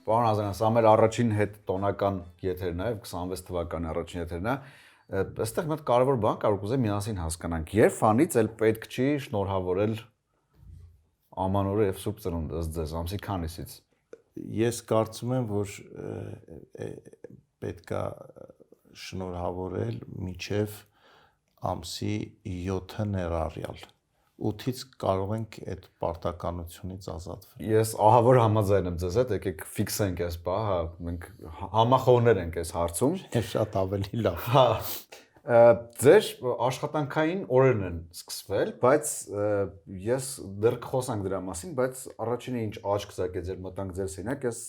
Պարոն Ազարյան, սա մեր առաջին հետ տոնական եթերն է, 26 թվականի առաջին եթերն է։ Այստեղ մի հատ կարևոր բան կար ուզեմ միասին հասկանանք։ Երբ ֆանից էլ պետք չի շնորհավորել ամանորը եւ Սուրբ Ծնունդ ըստ ձեզ, ամսի քանիսից։ Ես կարծում եմ, որ պետքա շնորհավորել մինչև ամսի 7-ը ներառյալ։ 8-ից կարող ենք այդ պարտականությունից ազատվել։ Ես ահավոր համաձայն եմ ձեզ հետ, եկեք ֆիքսենք այս բանը, մենք համախոհներ ենք այս հարցում։ Շատ ավելի լավ։ Հա։ Ձեր աշխատանքային օրերն են սկսվել, բայց ես դեռ կխոսանք դրա մասին, բայց առաջինը ինչ աչք զարկեց ձեր մտանք ձեր սենյակ, այս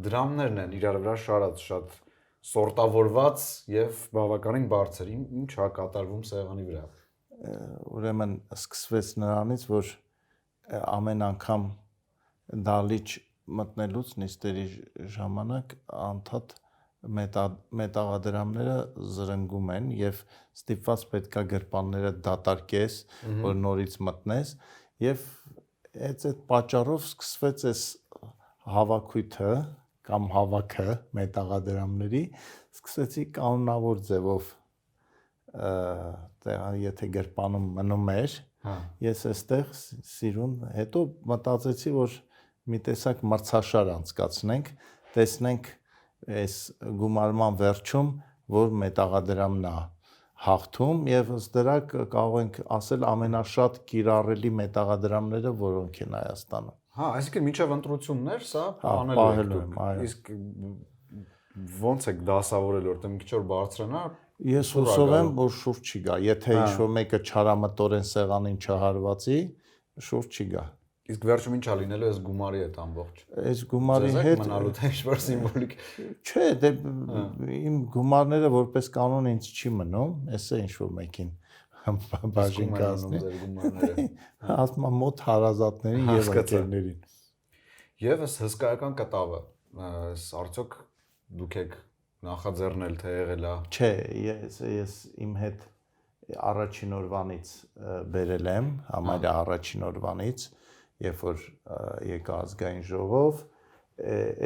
դրամներն են իրար վրա շարած, շատ սորտավորված եւ բավականին բարձր։ Ինչ է կատարվում սեղանի վրա։ Ուրեմն սկսվեց նրանից, որ ամեն անգամ դալիճ մտնելուց նիստերի ժամանակ անդադ մետաղադրամները զրնգում են եւ ստիպված պետքա գրպանները դատարկես, որ նորից մտնես եւ այդ պատճառով սկսվեց այս հավաքույթը կամ հավաքը մետաղադրամների, սկսեցի կանոնավոր ձևով եթե գրպանում մնում էր, ես այստեղ սիրուն, հետո մտածեցի, որ մի տեսակ մրցաշար անցկացնենք, տեսնենք այս գումարման վերջում, որ մետաղադրամն է հաղթում եւ ըստ դրա կարող ենք ասել ամենաշատ կիրառելի մետաղադրամները, որոնք են Հայաստանում։ Հա, այսինքն մինչև ընտրություններ սա պահելու եմ, այո։ Իսկ ոնց եք դասավորել, որտեղ մի քիչ որ բարձրանա։ Ես հուսով եմ, որ շուրջ չի գա։ Եթե ինչ-որ մեկը չարամտորեն սեղանին չհարվածի, շուրջ չի գա։ Իսկ վերջում ինչա լինելու այս գումարի հետ ամբողջ։ Այս գումարի հետ մնալու թե ինչ-որ սիմվոլիկ։ Չէ, դե իմ գումարները որպես կանոն ինձ չի մնում, էսը ինչ-որ մեկին բաժին կազմի։ Ասում եմ մոտ հարազատներին եւ ընկերներին։ Եվ այս հսկայական կտավը, արդյոք դուք եք նախաձեռնել թե եղել է։ Չէ, ես իմ հետ առաջին օրվանից բերել եմ, համարյա առաջին օրվանից, երբ որ եկա ազգային ժողով,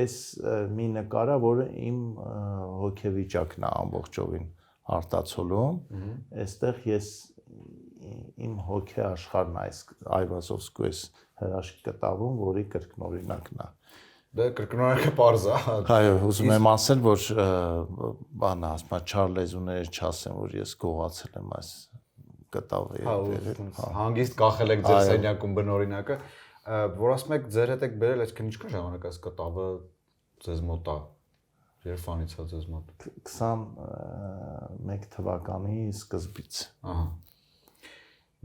այս մի նկարա, որը իմ հոգեվիճակն է ամբողջովին արտացոլում, այստեղ ես իմ հոգի աշխարհն այվազովսկու այս հրաշք կտավում, որի կրկնօրինակն է։ Դե կրկնօրինակը պարզ է։ Այո, ուզում եմ ասել, որ բանը ասում է չար լեզուները չասեն, որ ես գողացել եմ այս կտավը։ Հանգիստ կախել եք ձեր սենյակում բնօրինակը, որ ասում եք ձեր հետ եք բերել, այսինքն ինչքան ժամանակ այս կտավը ձեզ մոտ է։ Երբ անից է ձեզ մոտ։ 21 թվականի սկզբից։ Ահա։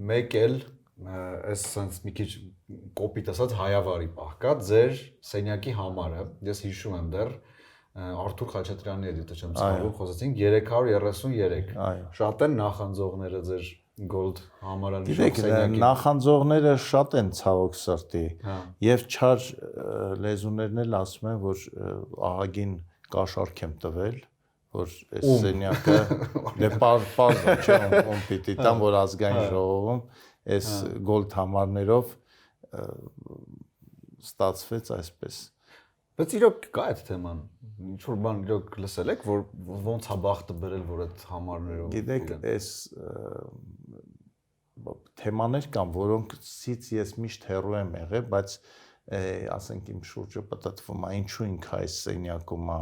Մեկ էլ այս sense մի քիչ կոպիտ ասած հայավարի պահ կա ձեր սենյակի համարը, ես հիշում եմ դեռ Արթուր Խաչատրյանի հետ եթե չեմ սխալվում, խոսեցինք 333։ Շատ են նախանձողները ձեր Gold համարանիշով սենյակի։ Նախանձողները շատ են ցավոք սրտի, եւ չար լեզուներն էլ ասում են, որ ահագին կաշառք եմ տվել, որ այս սենյակը դե պարզ չէ, ում պիտի տամ, որ ազգային ժողովում այս գոլդ համարներով ստացվեց այսպես։ Բայց իրոք կա այդ թեման, ինչ որ բան իրոք լսել եք, որ ոնց է բախտը բերել, որ այդ համարներով։ Գիտեք, այս թեմաներ կան, որոնցից ես միշտ հեռու եմ եղել, բայց ասենք իմ շուրջը պատտվում է, ինչու ինքը այս սենյակում է։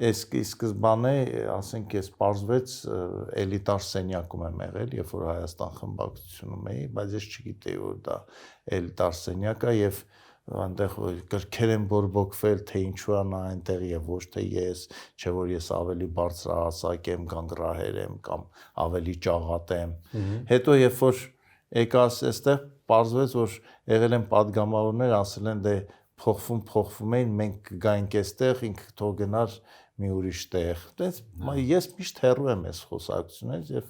Այս սկզբանե, ասենք ես պարզվեց էլիտար սենյակում եմ եղել, երբ որ Հայաստան խմբակցությունում էի, բայց ես չգիտեի, որ դա էլիտար սենյակ է եւ այնտեղ գրքեր են բորբոքվել, թե ինչու է նա այնտեղ եւ ոչ թե ես, չէ որ ես ավելի բարձրահասակ եմ, գանգրահեր եմ կամ ավելի ճաղատ եմ։ Հետո երբ որ եկաս այստեղ պարզվեց, որ եղել են падգամավորներ, ասել են դե փոխվում էին, մենք կգայինք այստեղ, ինքը թող գնար մի ուրիշ տեղ։ Ես միշտ հեռու եմ այս խոսակցությունից եւ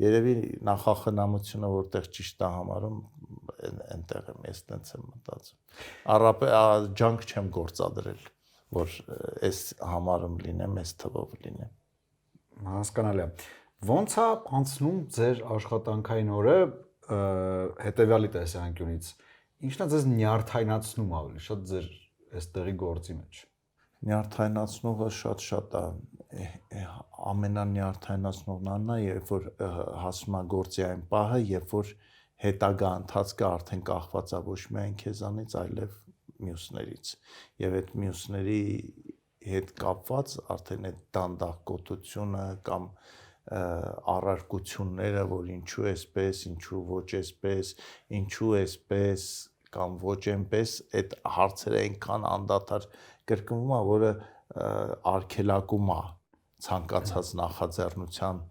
երևի նախախնամությունը որտեղ ճիշտ է համարում, այնտեղ եմ ես տենց եմ մտածում։ Ջանք չեմ գործադրել, որ այս համարում լինեմ, այս թվով լինեմ։ Հասկանալի է։ Ոնց է անցնում ձեր աշխատանքային օրը հետեւյալի տեսանկյունից։ Ինչն է ձեզ նյարդայնացնում ավելի շատ ձեր այստեղի գործի մեջ։ Նյարդայնացնողը շատ է ամենանյարդայնացնողն է, երբ որ հասնում է գործի այն պահը, երբ որ հետագա ընթացքը արդեն կախված է ոչ միայն քեզանից, այլև մյուսներից։ Եվ այդ մյուսների հետ կապված արդեն այդ դանդաղ կոտությունը կամ առարկությունները, որ ինչու էսպես, ինչու ոչ էսպես, ինչու էսպես կամ ոչ այնպես, այդ հարցերը այնքան անդադար կրկնվում է, որը արգելակում է ցանկացած նախաձեռնության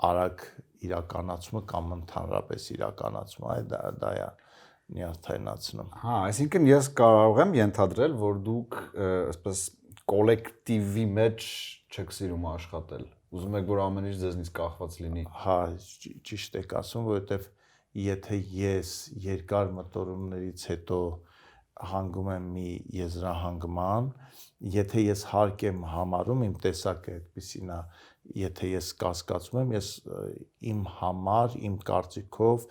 արագ իրականացումը կամ ընդհանրապես իրականացումը, դա է նյարդայնացնում։ Հա, այսինքն ես կարող եմ ենթադրել, որ դուք այսպես կոլեկտիվի մեջ չեք սիրում աշխատել։ Ուզում եք, որ ամեն ինչ ձեզնից կախված լինի։ Հա, ճիշտ եք ասում, որովհետև եթե ես երկար մտորումներից հետո հանգում եմ մի եզրահանգման, եթե ես հարկ եմ համարում, իմ տեսակը այդպեսին է, եթե ես կասկածում եմ, ես իմ համար, իմ կարծիքով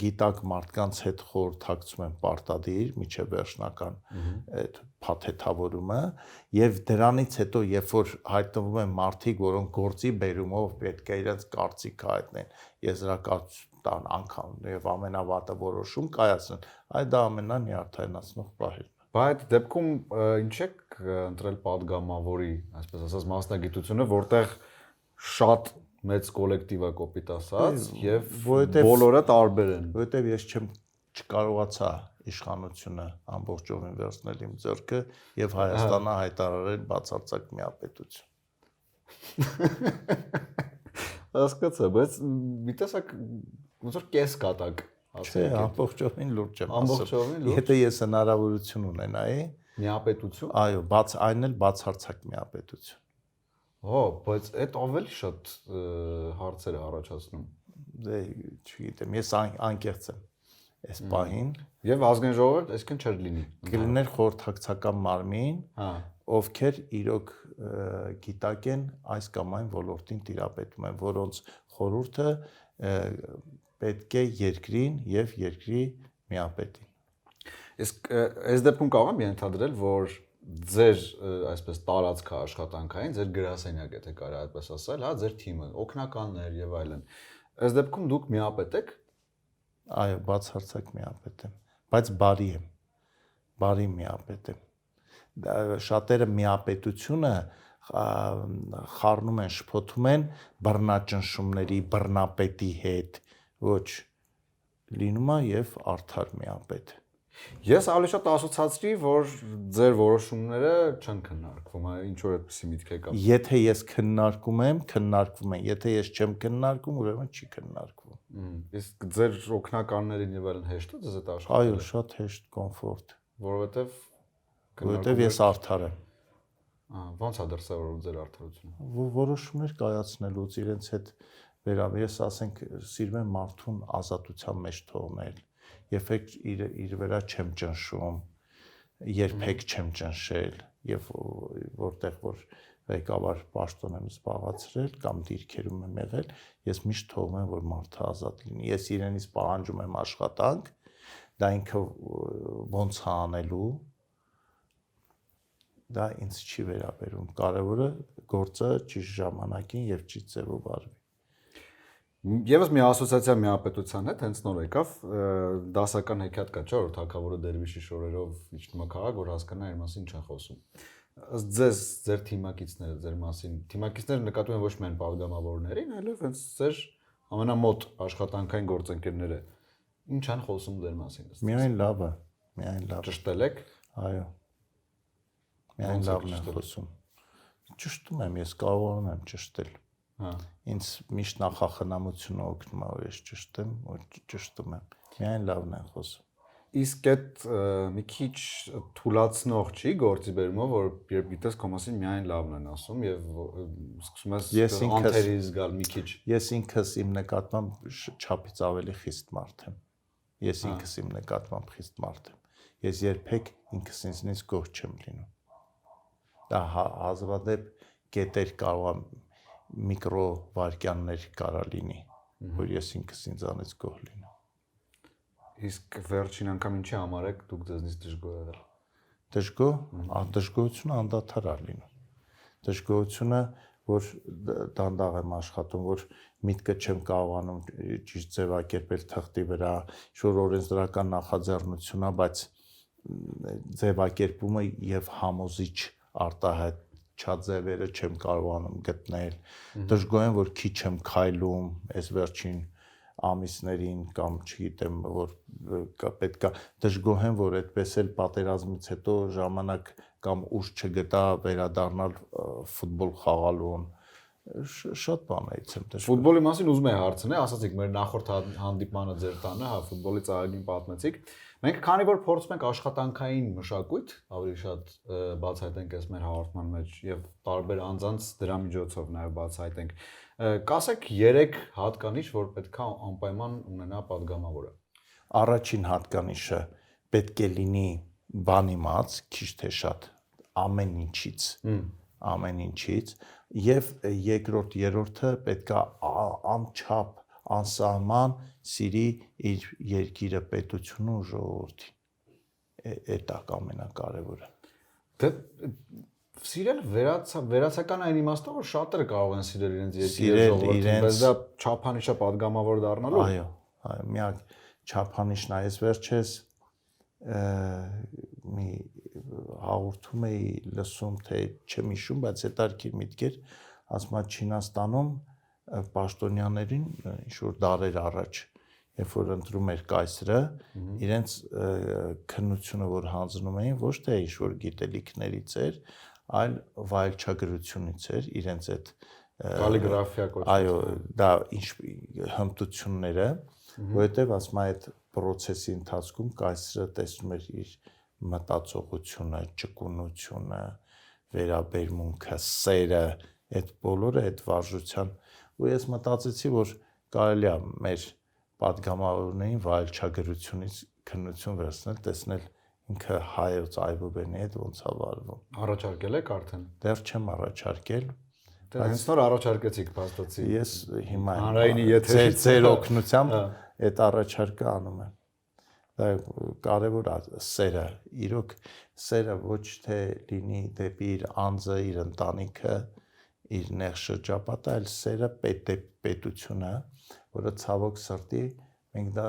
գիտակ մարդկանց հետ խորհրդակցում եմ պարտադիր միջև վերջնական այդ փաթեթավորումը եւ դրանից հետո երբ որ հայտնվում են մարդիկ, որոնք գործի բերումով պետք է իրենց կարծիքը հայտնեն, եզրակացություն տան անգամ եւ ամենավատը որոշում կայացնեն, այ դա ամենանյարդայնացնող պահերն է։ Բայց այդ դեպքում ինչ եք ընտրել падգամավորի, այսպես ասած, մասնագիտությունը, որտեղ շատ մեծ կոլեկտիվ է կոպիտ ասած եւ բոլորը տարբեր են։ Որովհետեւ ես չկարողացա իշխանությունը ամբողջովին վերցնել իմ ձեռքը եւ Հայաստանը հայտարարել բացարձակ միապետություն։ Հասկացա, բայց մի տեսակ ոնց որ կես կատակ ասել։ Չէ, ամբողջովին լուրջ եմ ասում։ Ամբողջովին լուրջ։ Եթե ես հնարավորություն ունենայի, միապետություն։ Այո, այն էլ բացարձակ միապետություն։ Հո, բայց այդ ավելի շատ հարցեր է առաջացնում։ Դե, չգիտեմ, ես անկեղծ եմ այս պահին։ Եվ ազգային ժողովուրդ այսքան չէր լինի։ Կլիներ խորհրդակցական մարմին, հա, ովքեր իրոք գիտակ են այս կամ այն ոլորտին տիրապետում են, որոնց խորհուրդը պետք է երկրին եւ երկրի միապետին։ Իսկ այս դեպքում կարող եմ ենթադրել, որ ձեր այսպես տարածքը աշխատանքային, ձեր գրասենյակ, եթե կարա այդպես ասել, հա, ձեր թիմը, օգնականներ եւ այլն։ Այս դեպքում դուք միապետ եք։ Այո, բացարձակ միապետ եմ, բայց բարի եմ։ Բարի միապետ եմ։ Շատերը միապետությունը խառնում են, շփոթում են բռնաճնշումների, բռնապետի հետ, ոչ լինում է եւ արդար միապետ։ Ես ավելի շատ ասոցացրի, որ ձեր որոշումները չեն քննարկվում, ինչ որ այդպեսի միտք եկավ։ Եթե ես քննարկում եմ, քննարկվում են, եթե ես չեմ քննարկում, ուրեմն չի քննարկվում։ Իսկ ձեր օգնականներին եւ այլն հեշտ է ձեզ այդ աշխատել։ Այո, շատ հեշտ, կոմֆորտ, որովհետեւ ես արդար եմ։ Ոնց է դրսևորվում ձեր արդարությունը։ Որոշումներ կայացնելուց իրենց հետ ես ասենք սիրում եմ մարդուն ազատության մեջ թողնել։ Երբեք իր վրա չեմ ճնշում, երբեք չեմ ճնշել եւ որտեղ որ ղեկավար պաշտոն եմ զբաղացրել կամ դիրքերում եմ եղել, ես միշտ թողում եմ որ մարդը ազատ լինի։ Ես իրենից պահանջում եմ աշխատանք, դա ինքը ոնց է անելու, դա ինձ չի վերաբերում։ Կարևորը գործը ճիշտ ժամանակին եւ ճիշտ ձևով արվի։ Եվս մի ասոցիացիա միապետության հետ հենց նոր եկավ, դասական հեքիաթ կա, չէ՞, որ թագավորը դերվիշի շորերով իջնում է քաղաք, որ հասկանա իր մասին ինչ են խոսում։ Ըստ ձեզ, ձեր թիմակիցները ձեր մասին, թիմակիցները նկատում են ոչ միայն падգամավորներին, այլև հենց ձեր ամենամոտ աշխատանքային գործընկերները ինչ են խոսում ձեր մասին։ Միայն լավը, միայն լավ։ Ճշտել եք։ Այո։ Միայն լավն է խոսում։ Ճշտում եմ, ես կարողանում եմ ճշտել։ Հա։ Ինձ միշտ նախախնամությունը օգնում է, որ ես ճշտեմ, որ ճշտում եմ։ Միայն լավն է խոսում։ Իսկ այդ մի քիչ թուլացնող չի գործի բերումով, որ երբ գիտես քո մասին միայն լավն են ասում եւ սկսում ես անթերի զգալ մի քիչ։ Ես ինքս իմ նկատմամբ չափից ավելի խիստ մարդ եմ։ Ես ինքս իմ նկատմամբ խիստ մարդ եմ։ Ես երբեք ինքս ինձնից գոհ չեմ լինում։ Դա հազվադեպ կետեր կարող եմ միկրո վայրկյաններ կարա լինի, որ ես ինքս ինձանից գոհ լինեմ։ Իսկ վերջին անգամ ինչի համար եք դուք ձեզնից դժգոհ եղել։ դժգոհությունը անդադար է լինում։ Դժգոհությունը, որ դանդաղ եմ աշխատում, որ միտքը չեմ կարողանում ճիշտ ձևակերպել թղթի վրա, ինչ-որ օրենսդրական նախաձեռնություն է, բայց ձևակերպումը եւ համոզիչ արտահայտչաձևերը չեմ կարողանում գտնել։ Դժգոհ եմ, որ քիչ եմ քայլում, այս վերջին ամիսներին կամ չգիտեմ, որ պետքա դժգոհ եմ, որ այդպես էլ պատերազմից հետո ժամանակ կամ ուժ չգտա վերադառնալ ֆուտբոլ խաղալուն։ Շատ բաներից եմ դժգոհ։ Ֆուտբոլի մասին ուզում եմ հարցնել, ասացիք մեր նախորդ հանդիպմանը ձեր տանը, հա, ֆուտբոլի ծաղիկին պատմեցիք։ Մենք քանի որ փորձում ենք աշխատանքային մշակույթ ավելի շատ բացահայտենք այս մեր հաղորդման մեջ եւ տարբեր անձանց դրա միջոցով նաեւ բացահայտենք, կասեք 3 հատկանիշ, որ պետքա անպայման ունենա падգամավորը։ Առաջին հատկանիշը պետք է լինի բանիմաց, քիչ թե շատ ամեն ինչից, եւ երկրորդ, երրորդը պետքա անչափ, անսահման սիրի իր երկիրը, պետությունը ու ժողովրդին։ Էդ է ամենակարևորը։ Դե սիրել վերացական այն իմաստով, որ շատերը կարող են սիրել իրենց երկիրը, ժողովրդին, բայց դա չափանիշ է падգամավոր դառնալու։ Այո, միակ չափանիշն է, այս վերջերս մի հաղորդում էի լսում, թե չեմ հիշում, բայց հետարքիր միտքեր, ասում է Չինաստանում պաշտոնյաներին ինչ-որ դարեր առաջ, երբ որ ընտրում էր կայսրը, իրենց քննությունը, որ հանձնում էին, ոչ թե ինչ-որ գիտելիքներից էր, այլ վայելչագրությունից էր, իրենց այդ կալիգրաֆիա կոչվում։ Այո, դա ինչ հմտությունները, որովհետև ասում է այդ process-ի ընթացքում կայսրը տեսնում էր իր մտածողությունը, ճկունությունը, վերաբերմունքը, սերը, այդ բոլորը այդ վարժության ու ես մտածեցի, որ կարելի է մեր падգամավորներին վայելչագրությունից քննություն վերցնել, տեսնել ինքը հայոց այբուբենի հետ ոնց է վարվում։ Առաջարկել եք արդեն։ Դեռ չեմ առաջարկել։ Հենց նոր առաջարկեցիք, փաստացի։ Ես հիմա հանրայինի եթերից ձեր օգնությամբ այդ առաջարկը անում եմ։ Դա կարևոր է սերը, իրոք սերը ոչ թե լինի դեպի իր անձը, իր ընտանիքը, իր նեղ շրջապատը, այլ սերը պետությունը, որը ցավոք սրտի մենք դա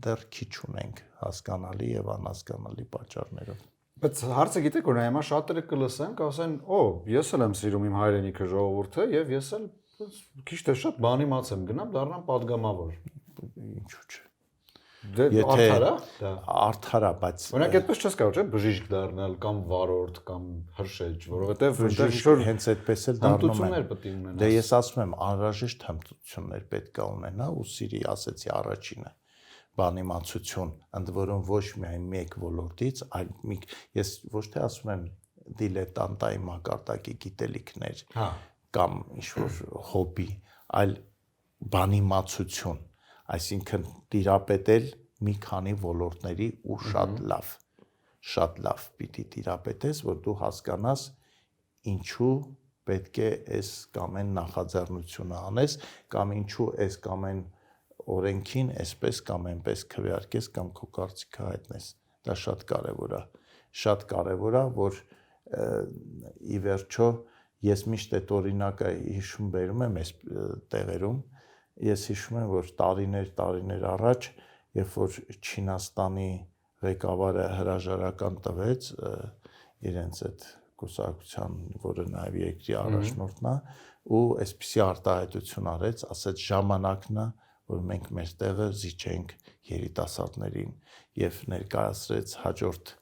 դեռ քիչ ունենք հասկանալի եւ անհասկանալի պատճառներով։ Բայց հարցը գիտեք որ հիմա շատերը կլսեն, կասեն, «Օ, ես էլ եմ սիրում իմ հայրենիքը, ժողովուրդը եւ ես էլ քիչ թե շատ բանի մաց եմ գնամ, դառնամ падգամավոր»։ Ինչու՞ չէ։ Դե արդար է դա։ Արդար է, բայց օրինակ այդպես չես կարող, չէ՞, բժիշկ դառնալ կամ վարորդ կամ հրշեջ, որովհետեւ բժիշկ հենց այդպես էլ դառնում են։ հմտություններ պետք է ունենա։ Դե ես ասում եմ, անհրաժեշտ հմտություններ պետք է ունենա ու սիրի ասեցի առաջինը բանիմացություն, ընդ որում ոչ միայն մեկ ոլորտից, այլ ես ոչ թե ասում եմ դիլետանտային մակարդակի գիտելիքներ կամ ինչ-որ հոբի, այլ բանիմացություն, այսինքն տիրապետել մի քանի ոլորտների ու շատ լավ պիտի տիրապետես, որ դու հասկանաս ինչու պետք է այս կամ այն նախաձեռնությունը անես, կամ ինչու այս կամ այն օրենքին այսպես կամ այնպես քվեարկես կամ քո կարծիքը հայտնես։ Դա շատ կարևոր է։ Շատ կարևոր է, որ ի վերջո ես միշտ այդ օրինակը հիշում բերում եմ այս տեղերում։ Ես հիշում եմ, որ տարիներ առաջ, երբ որ Չինաստանի ղեկավարը հրաժարական տվեց իրենց այդ կուսակցության, որը նաև երկրի առաջնորդն է, ու այսպիսի արտահայտություն արեց, ասաց ժամանակն է, որ մենք մեր տեղը զիջենք երիտասարդներին եւ ներկայացրեց հաջորդ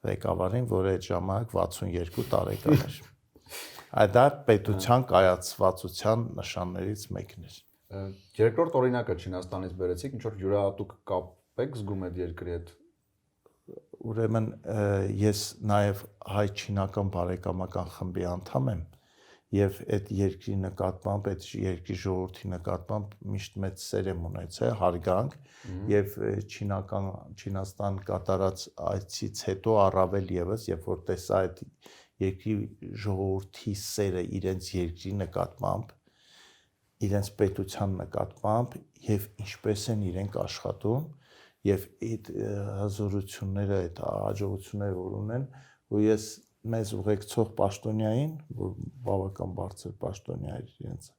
ղեկավարին, որը այդ ժամանակ 62 տարեկան էր։ Այդ պետության կայացվածության նշաններից մեկն էր։ Երկրորդ օրինակը Չինաստանից բերեցիք, ինչ որ յուրահատուկ կապ եք զգում այդ երկրի հետ։ Ուրեմն ես նաև հայ-չինական բարեկամական խմբի անդամ եմ եւ այդ երկրի նկատմամբ, այդ երկրի ժողովրդի նկատմամբ միշտ մեծ սեր եմ ունեցել, հարգանք եւ Չինաստան կատարած այցից հետո առավել եւս, երբ որ տեսա այդ երկրի ժողովրդի սերը իրենց երկրի նկատմամբ, իրենց պետության նկատմամբ եւ ինչպես են իրենք աշխատում եւ այդ հզորությունները, այդ հաջողությունները որ ունեն, ու ես մեզ ուղեկցող պաշտոնյային, որ բավական բարձր պաշտոնյա էր իրենց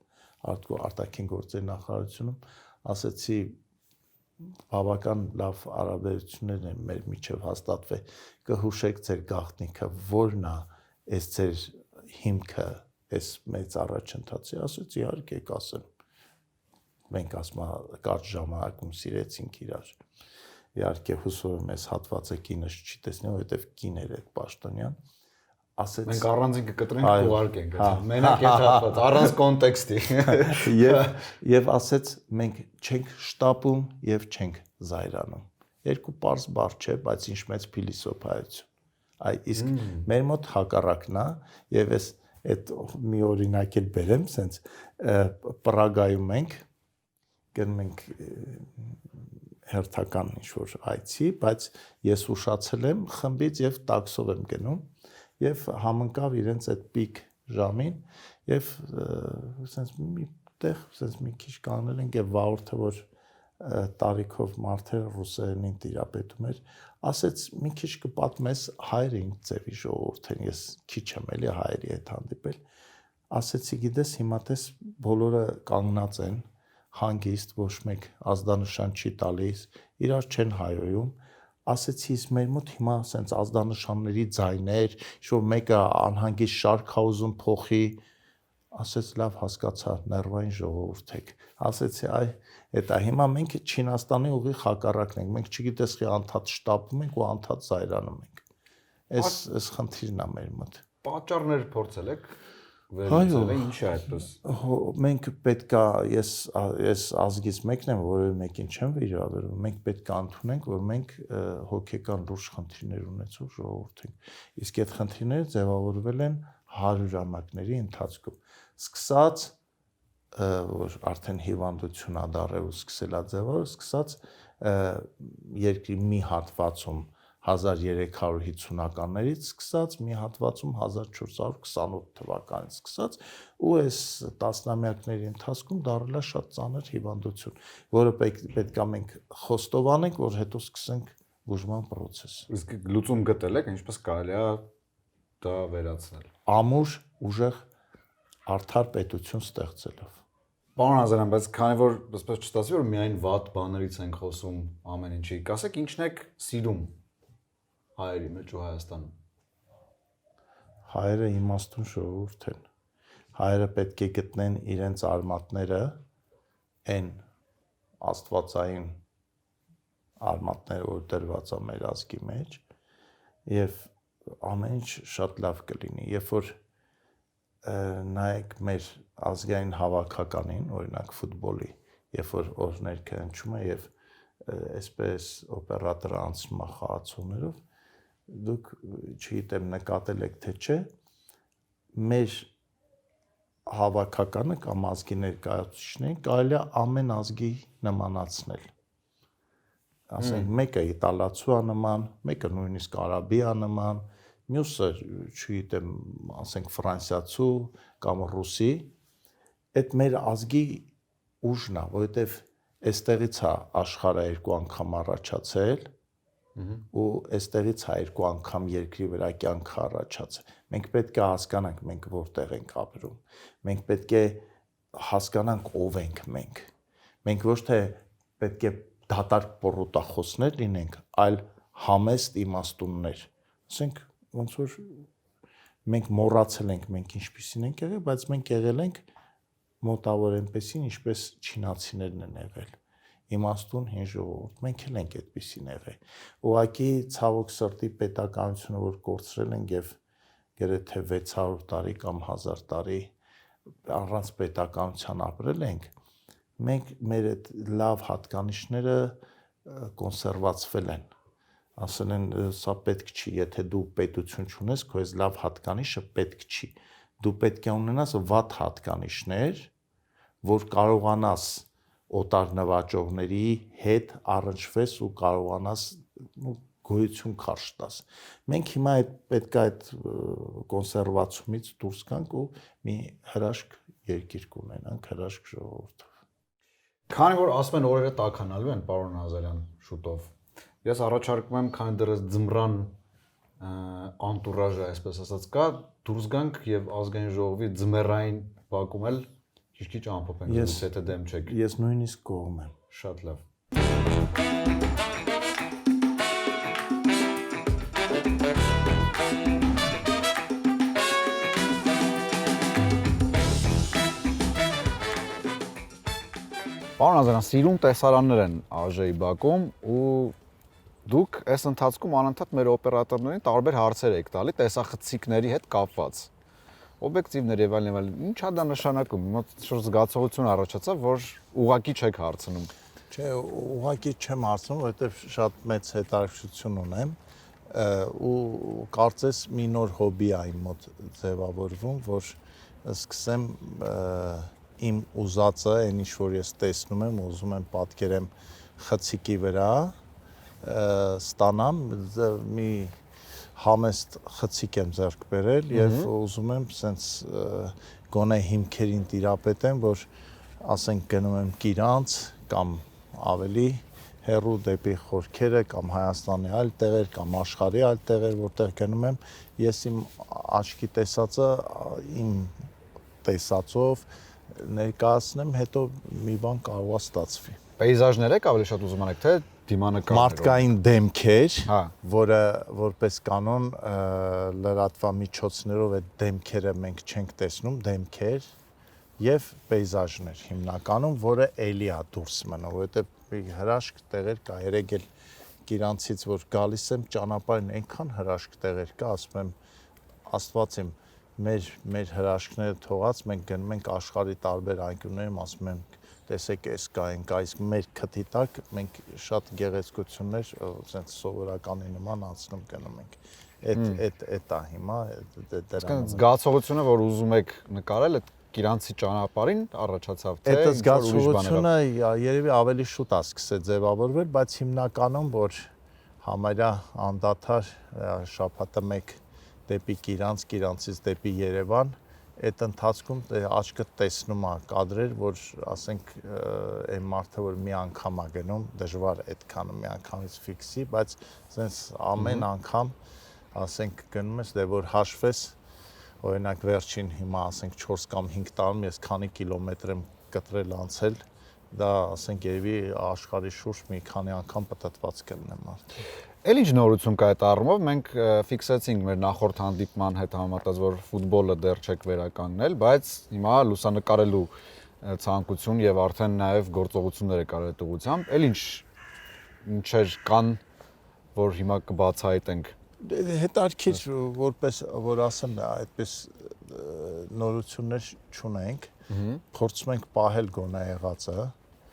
արտաքին գործերի նախարարությունում, ասացի բավական լավ հարաբերություններ են մեր միջև հաստատվել, կհուշեք ձեր գաղտնիքը, որն է այս ձեր հիմքը, այս մեծ առաջընթացի, ասեցի իհարկե կասեմ, մենք ասма կարճ ժամանակում սիրեցինք իրար, իհարկե հուսով եմ այս հատվածը կինս չի տեսնի, որովհետև կին էր այդ պաշտոնյան, ասեց մենք առանձին կկտրենք ուղարկենք, մենակ այդ հատված, առանց կոնտեքստի։ Եվ ասեց մենք չենք շտապում եւ չենք զայրանում։ Երկու պարզ բառ չէ, բայց ինչ մեծ փիլիսոփայություն։ Այ իսկ մեր մոտ հակառակն է եւ այդ մի օրինակ էլ բերեմ, սենց Պրագայում ենք գնում ենք հերթական ինչ-որ այցի, բայց ես ուշացել եմ խմբից եւ տաքսով եմ գնում եւ համընկավ իրենց այդ պիկ ժամին եւ սենց մի տեղ սենց մի քիչ կանգնել ենք եւ վաղորդը որ տարիքով մարդը ռուսերենին տիրապետում էր ասեց մի քիչ կպատմես հայրին ձևի ժողովուրդին ես քիչ եմ էլի հայերի հետ հանդիպել ասեցի գիտես հիմա տես բոլորը կանգնած են հանգիստ ոչ մեկ ազդանշան չի տալիս իրար չեն հայոյում ասեցի մեր մոտ հիմա ասենց ազդանշանների ձայներ, ինչ-որ մեկը անհանգիստ շարք ա ուզում փոխի, ասեց լավ հասկացա, ներվային ժողովուրդ եք։ Ասեցի այ, էտա հիմա մենք Չինաստանի ուղիղ հակառակն ենք, մենք չգիտես խի անդադ շտապում ենք ու անդադ զայրանում ենք։ Այս խնդիրն է մեր մոտ։ Պատճառներ փորձել եք վերլուծել, ինչ է այդպես։ Մենք պետքա ես ազգից մեկն եմ, որը մեկին չեմ վիրավորում, մենք պետք է ընդունենք, որ մենք հոգեկան լուրջ խնդիրներ ունեցող ժողովուրդ ենք։ Իսկ այդ խնդիրները ձևավորվել են հարյուրամյակների ընթացքում։ Սկսած որ արդեն հիվանդություն ա դարել ու սկսել ա ձևավորվել, սկսած երկրի մի հատվածում 1350-ականներից սկսած մի հատվածում 1428 թվականից սկսած ու այս տասնամյակների ընթացքում դարել է շատ ծանր հիվանդություն, որը պետք է մենք խոստովանենք, որ հետո սկսենք բուժման process։ Իսկ լուծում գտել եք, ինչպես կարելի է դա վերացնել։ Ամուր, ուժեղ, արդար պետություն ստեղծելով։ Պարոն Ազարյան, բայց քանի որ այսպես չստացվի, որ միայն վատ բաներից ենք խոսում ամեն ինչի, կասեք ինչն եք սիրում հայերի մեջ ու Հայաստանում։ Հայերը իմաստուն ժողովուրդ են։ Հայերը պետք է գտնեն իրենց արմատները այն աստվածային արմատները, որ դրված է մեր ազգի մեջ, եւ ամեն ինչ շատ լավ կլինի։ Երբ որ նայեք մեր ազգային հավաքականին, օրինակ ֆուտբոլի, երբ որ օրներքը հնչում է եւ այսպես օպերատորը անցնում է խաղացողներով, դուք չգիտեմ նկատել եք թե չէ, մեր հավաքականը կամ ազգի ներկայացուցիչներին կարելի է ամեն ազգի նմանացնել։ Ասենք մեկը իտալացու է նման, մեկը նույնիսկ արաբի է նման, մյուսը, չգիտեմ, ասենք ֆրանսիացու կամ ռուսի, այդ մեր ազգի ուժն է, որովհետև այստեղից է աշխարհը երկու անգամ առաջացել ու այստեղից է երկու անգամ երկրի վրա կյանքը առաջացել։ Մենք պետք է հասկանանք մենք որտեղ ենք ապրում։ Մենք պետք է հասկանանք ով ենք մենք։ Մենք ոչ թե պետք է դատարկ պոռոտախոսներ լինենք, այլ համեստ իմաստուններ։ Ասենք ոնց որ մենք մոռացել ենք մենք ինչպիսին ենք եղել, բայց մենք եղել ենք մոտավոր այնպեսին, ինչպես չինացիներն են եղել։ Իմաստուն հին ժողովուրդ, մենք էլ ենք այդպիսին եղել։ Ուղղակի ցավոք սրտի պետականությունը, որ կորցրել ենք եւ գրեթե 600 տարի կամ 1000 տարի առանց պետականության ապրել ենք, մենք մեր այդ լավ հատկանիշները կոնսերվացվել են։ Ասել են սա պետք չի, եթե դու պետություն չունես, քո այս լավ հատկանիշը պետք չի։ Դու պետք է ունենաս վատ հատկանիշներ, որ կարողանաս օտար նվաճողների հետ առնչվես ու կարողանաս գոյություն քարշ տաս։ Մենք հիմա պետք է այդ կոնսերվացումից դուրս գանք ու մի հրաշք երկիր կունենանք, հրաշք ժողովուրդ։ Քանի որ ասում են օրերը տաքանալու են, պարոն Ազարյան, շուտով։ Ես առաջարկում եմ, քանի դեռ ձմռան անտուրաժը, այսպես ասած, կա դուրս գանք եւ ազգային ժողովի ձմեռային բակում էլ քիչ ամփոփենք, եթե դեմ չեք։ Ես նույնիսկ կողմ եմ։ Շատ լավ։ Պարոն Ազարյան, սիրուն տեսարաններ են ԱԺ-ի բակում ու դուք այս ընթացքում անընդհատ մեր օպերատորներին տարբեր հարցեր եք տալի տեսախցիկների հետ կապված։ Օբյեկտիվներ եւ այլն, ինչա դա նշանակում։ Մոտ շուտ զգացողություն առաջացավ, որ ուղակի չեք հարցնում։ Չէ, ուղղակի չեմ հարցնում, որովհետև շատ մեծ հետաքրքրություն ունեմ ու կարծես մի նոր հոբի է իմ մոտ ձևավորվում, որ սկսեմ իմ ուզածը, այն ինչ որ ես տեսնում եմ, ուզում եմ պատկերեմ խցիկի վրա, ստանամ մի համեստ խցիկ եմ ձեռք բերել եւ ուզում եմ սենց գոնե հիմքերին տիրապետեմ, որ ասենք գնում եմ Կիրանց կամ ավելի հեռու դեպի Խորքերը կամ Հայաստանի այլ տեղեր կամ աշխարհի այլ տեղեր, որտեղ գնում եմ, ես իմ աչքի տեսածը իմ տեսածով ներկայացնեմ, հետո մի բան կարող է ստացվի։ Պեյզաժներ եք ավելի շատ ուզում անեք, թե դիմանկարներ։ Մարդկային դեմքեր, Հա, որը որպես կանոն լրատվամիջոցներով այդ դեմքերը մենք չենք տեսնում, դեմքեր եւ պեյզաժներ հիմնականում, որը էլի է դուրս մնում, որովհետեւ հրաշք տեղեր կա, երեք էլ Կիրանցից որ գալիս եմ ճանապարհին այնքան հրաշք տեղեր կա, ասում եմ Աստված իմ մեր հրաշքները թողած, մենք գնում ենք աշխարհի տարբեր անկյուններում, ասում ենք տեսեք էս կա, իսկ մեր քթի տակ մենք շատ գեղեցկություններ, ասենց սովորականի նման անցնում գնում ենք։ Այդ է հիմա դրանով։ Զգացողությունը, որ ուզում եք նկարել, այդ Կիրանցի ճանապարհին առաջացավ, թե այդ զգացողությունը երևի ավելի շուտ է սկսել ձևավորվել, բայց հիմնականում որ համարյա անդադար շաբաթը մեկ դեպի Կիրանց, Կիրանցից դեպի Երևան, այդ ընթացքում աչքդ տեսնում է կադրեր, որ ասենք այն մարդը որ մի անգամ է գնում, դժվար այդքանը մի անգամից ֆիքսի, բայց ասենց ամեն անգամ ասենք գնում ես, դե որ հաշվես, օրինակ վերջին հիմա ասենք 4 կամ 5 տարում ես քանի կիլոմետր եմ կտրել անցել, դա ասենք երևի աշխարհի շուրջ մի քանի անգամ պատտված կլինեմ արդեն։ Էլ ինչ նորություն կա այդ առումով, մենք ֆիքսեցինք մեր նախորդ հանդիպման հետ համեմատած, որ ֆուտբոլը դեռ չեք վերականգնել, բայց հիմա լուսանկարելու ցանկություն եւ արդեն նաեւ գործողություններ եք արել այդ ուղղությամբ, էլ ինչեր կան, որ հիմա կբացահայտենք։ Հետարքիր որպես որ ասեմ, այդպես նորություններ չունենք, փորձում ենք պահել գոնե եղածը,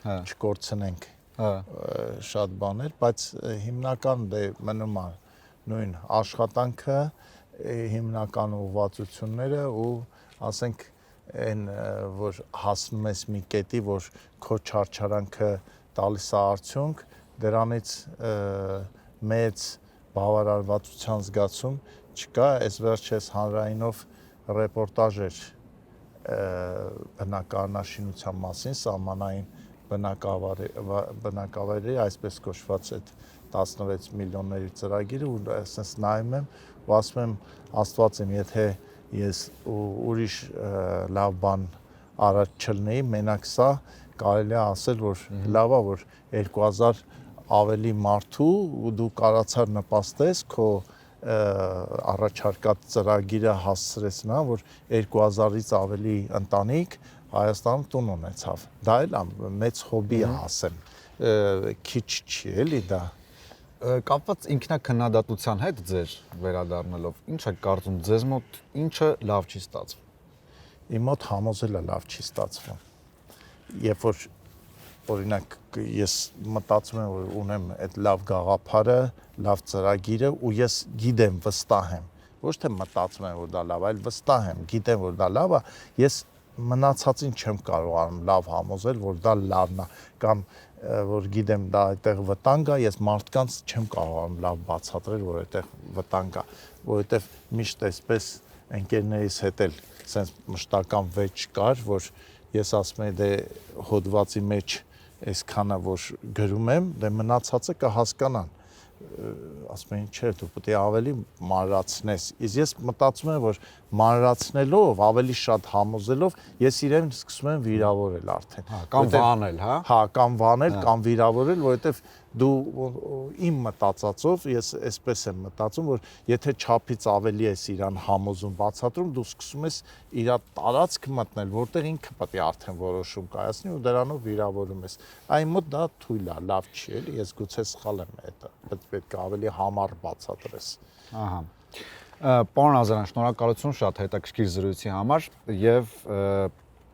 չկորցնենք շատ բաներ, բայց հիմնական դե մնում է նույն աշխատանքը, հիմնական ուղղվածությունները ու ասենք այն որ հասնում ես մի կետի, որ քո չարչարանքը տալիս է արդյունք, դրանից մեծ բավարարվածության զգացում չկա, այս վերջերս հանրայինով ռեպորտաժ էր բնակարանաշինության մասին, սահմանային բնակավայրերի այսպես կոչված այդ 16 միլիոնների ծրագիրը ու այսպես նայում եմ ու ասում եմ Աստված իմ, եթե ես ուրիշ լավ բան առաջ չլնեի, մենակ սա կարելի է ասել, որ լավ է, որ 2000 ավելի մարդու ու դու կարացար նպաստես քո առաջարկած ծրագիրը հասցրես նա, որ 2000-ից ավելի ընտանիք Հայաստանում տուն ունեցավ։ Դա էլ մեծ հոբի է ասեմ, քիչ չի էլի դա։ Կապված ինքնակննադատության հետ ձեր վերադառնալով, ինչ եք կարծում, ձեզ մոտ ինչը լավ չի ստացվում։ Իմ մոտ համոզելը լավ չի ստացվում։ Երբ որ օրինակ ես մտածում եմ, որ ունեմ այդ լավ գաղափարը, լավ ծրագիրը ու ես գիտեմ, վստահ եմ, ոչ թե մտածում եմ, որ դա լավ է, այլ վստահ եմ, գիտեմ, որ դա լավ է, ես մնացածին չեմ կարողանում լավ համոզել, որ դա լավն է, կամ որ գիտեմ դա այդտեղ վտանգ է, ես մարդկանց չեմ կարողանում լավ բացատրել, որ այդտեղ վտանգ է, որովհետև միշտ այսպես ընկերներիս հետ էլ sense մշտական վեճ կար, որ ես ասում եմ դե հոդվածի մեջ այսքանը որ գրում եմ, դե մնացածը կհասկանան, ասում են, չէ, դու պետք է ավելի մանրացնես։ Իսկ ես մտածում եմ, որ մանրացնելով, ավելի շատ համոզելով, ես իրեն սկսում եմ վիրավորել արդեն։ Կամ վանել, հա։ Հա, կամ վանել, կամ վիրավորել, որովհետև դու իմ մտածածով ես այսպես եմ մտածում, որ եթե չափից ավելի ես իրան համոզում, բացատրում, դու սկսում ես իր տարածք մտնել, որտեղ ինքը պետք է արդեն որոշում կայացնի ու դրանով վիրավորում ես։ Այն մոտ դա թույլ է, լավ չի, էլի, ես գուցե սխալ եմ դա, պետք է ավելի համառ բացատրես։ Ահա։ Պարոն Ազարյան, շնորհակալություն շատ հետաքրքիր զրույցի համար եւ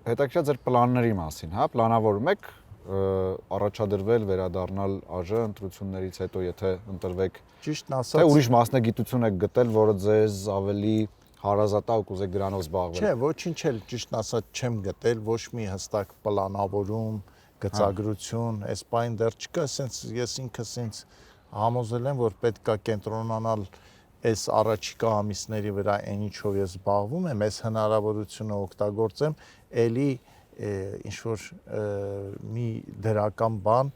հետաքրքիր ձեր պլանների մասին, հա, պլանավորում եք առաջադրվել, վերադառնալ ԱԺ ընտրություններից հետո, եթե ընտրվեք, ճիշտն թե ասած, ուրիշ մասնագիտություն եք գտել, որը ձեզ ավելի հարազատ է ու կուզեք դրանով զբաղվել։ չէ, ոչինչ էլ ճիշտն ասած չեմ գտել, ոչ մի հստակ պլանավորում, գծագրություն, այս բան դեռ չկա, ասենց ես ինքս ինձ համոզել եմ, որ պետք է կենտրոնանալ այս առաջիկա ամիսների վրա այն ինչով ես զբաղվում եմ, այս հնարավորությունը օգտագործեմ, ելի ինչ որ մի դրական բան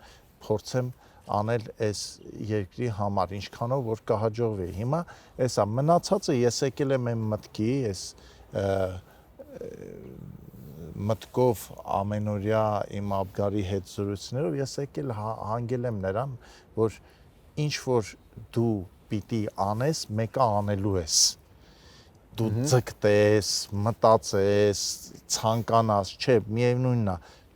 փորձեմ անել այս երկրի համար, ինչքանով որ կհաջողվի։ Հիմա էսա մնացածը ես եկել եմ այն մտքի, այս մտքով ամենօրյա իմ աբգարի հետ զրույցներով ես եկել հանգել եմ նրան, որ ինչ որ դու պիտի անես, մեկը անելու ես։ Դու ձգտես, մտածես, ցանկանաս, չէ, միևնույնն է,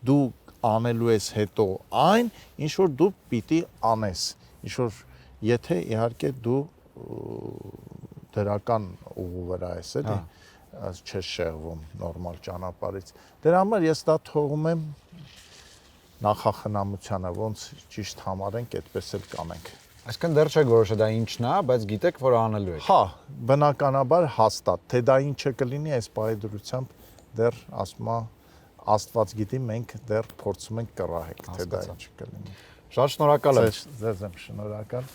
դու անելու ես հետո այն, ինչ որ դու պիտի անես, ինչ որ եթե իհարկե դու դրական ուղու վրա ես, էլի, չես շեղվում նորմալ ճանապարհից։ Դրա համար ես դա թողում եմ նախախնամությանը, ոնց ճիշտ համարենք, այդպես էլ կանենք։ Այսինքն դեռ չեք որոշել դա ինչն է, բայց գիտեք, որ անելու եք։ Հա, բնականաբար հաստատ, թե դա ինչը կլինի, այս պայդրությամբ դեռ ասում եմ Աստված գիտի, մենք դեռ փորձում ենք կռահենք, թե դա ինչը կլինի։ Շատ շնորհակալ եմ։ Ձեզ եմ շնորհակալ։